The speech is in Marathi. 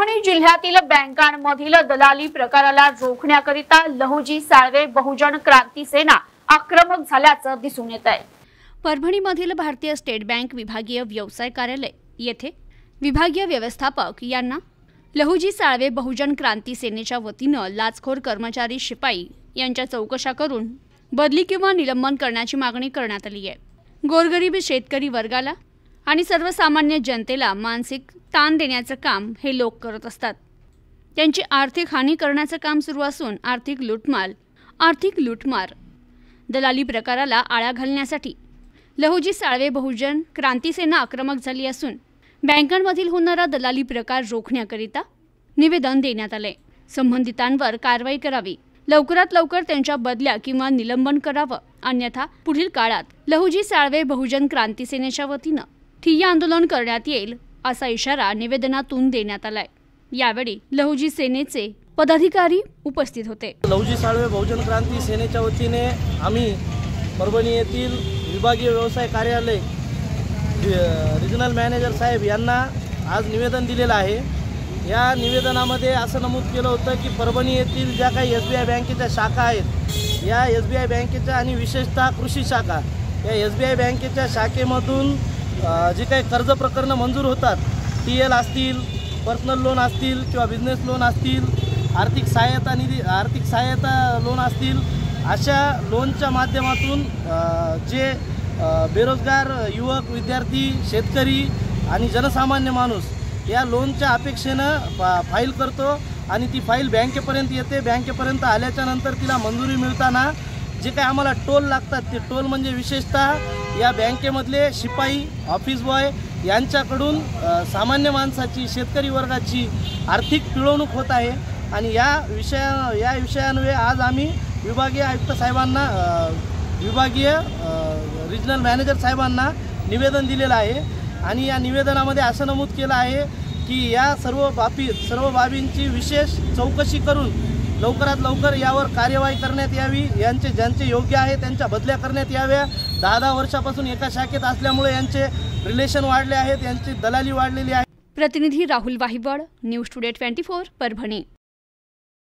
परभणी जिल्ह्यातील बँकांमधील दलाली प्रकाराला रोखण्याकरिता लहुजी साळवे बहुजन क्रांती सेना आक्रमक झाल्याचं दिसून येत आहे। परभणीमधील भारतीय स्टेट बँक विभागीय व्यवसाय कार्यालय येथे विभागीय व्यवस्थापक यांना लहुजी साळवे बहुजन क्रांती सेनेच्या वतीनं लाचखोर कर्मचारी शिपाई यांच्या चौकशा करून बदली किंवा निलंबन करण्याची मागणी करण्यात आली आहे। गोरगरीब शेतकरी वर्गाला आणि सर्वसामान्य जनतेला मानसिक ताण देण्याचं काम हे लोक करत असतात। त्यांची आर्थिक हानी करण्याचं काम सुरू असून आर्थिक लूटमार दलाली प्रकाराला आळा घालण्यासाठी लहुजी साळवे बहुजन क्रांती सेना आक्रमक झाली असून बँकांमधील होणारा दलाली प्रकार रोखण्याकरिता निवेदन देण्यात आले। संबंधितांवर कारवाई करावी, लवकरात लवकर त्यांच्या बदल्या किंवा निलंबन करावं, अन्यथा पुढील काळात लहुजी साळवे बहुजन क्रांती सेनेच्या वतीनं ठिय्या आंदोलन करण्यात येईल असा इशारा निवेदनातून देण्यात आलाय। यावेळी लहुजी सेनेचे पदाधिकारी उपस्थित होते। लहुजी साळवे बहुजन क्रांती सेनेच्या वतीने आम्ही परभणी येथील विभागीय व्यवसाय कार्यालय रिजनल मॅनेजर साहेब यांना आज निवेदन दिलेलं आहे। या निवेदनामध्ये असं नमूद केलं होतं की परभणी येथील ज्या काही SBI बँकेच्या शाखा आहेत, या SBI बँकेच्या आणि विशेषतः कृषी शाखा, या SBI बँकेच्या शाखेमधून जी काही कर्ज प्रकरणं मंजूर होतात, TL असतील, पर्सनल लोन असतील किंवा बिझनेस लोन असतील, आर्थिक सहायता लोन असतील, अशा लोनच्या माध्यमातून जे बेरोजगार युवक, विद्यार्थी, शेतकरी आणि जनसामान्य माणूस या लोनच्या अपेक्षेनं फाईल करतो आणि ती फाईल बँकेपर्यंत येते। बँकेपर्यंत आल्याच्या नंतर तिला मंजुरी मिळताना जे काही आम्हाला टोल लागतात, ते टोल म्हणजे विशेषतः या बँकेमधले शिपाई, ऑफिस बॉय यांच्याकडून सामान्य माणसाची, शेतकरी वर्गाची आर्थिक पिळवणूक होत आहे। आणि या विषयान्वये आज आम्ही विभागीय आयुक्त साहेबांना, विभागीय रिजनल मॅनेजर साहेबांना निवेदन दिलेलं आहे। आणि या निवेदनामध्ये असं नमूद केलं आहे की या सर्व बाबींची विशेष चौकशी करून लवकरात लवकर यावर कार्यवाही करण्यात यावी। ज्यांचे योग्य आहे त्यांच्या बदल्या करण्यात याव्या। 10 वर्षापासून एका शाखेत असल्यामुळे यांचे रिलेशन वाढले आहेत, यांची दलाली वाढलेली आहे। प्रतिनिधी राहुल वाहिवड, न्यूज टुडे 24, परभणी।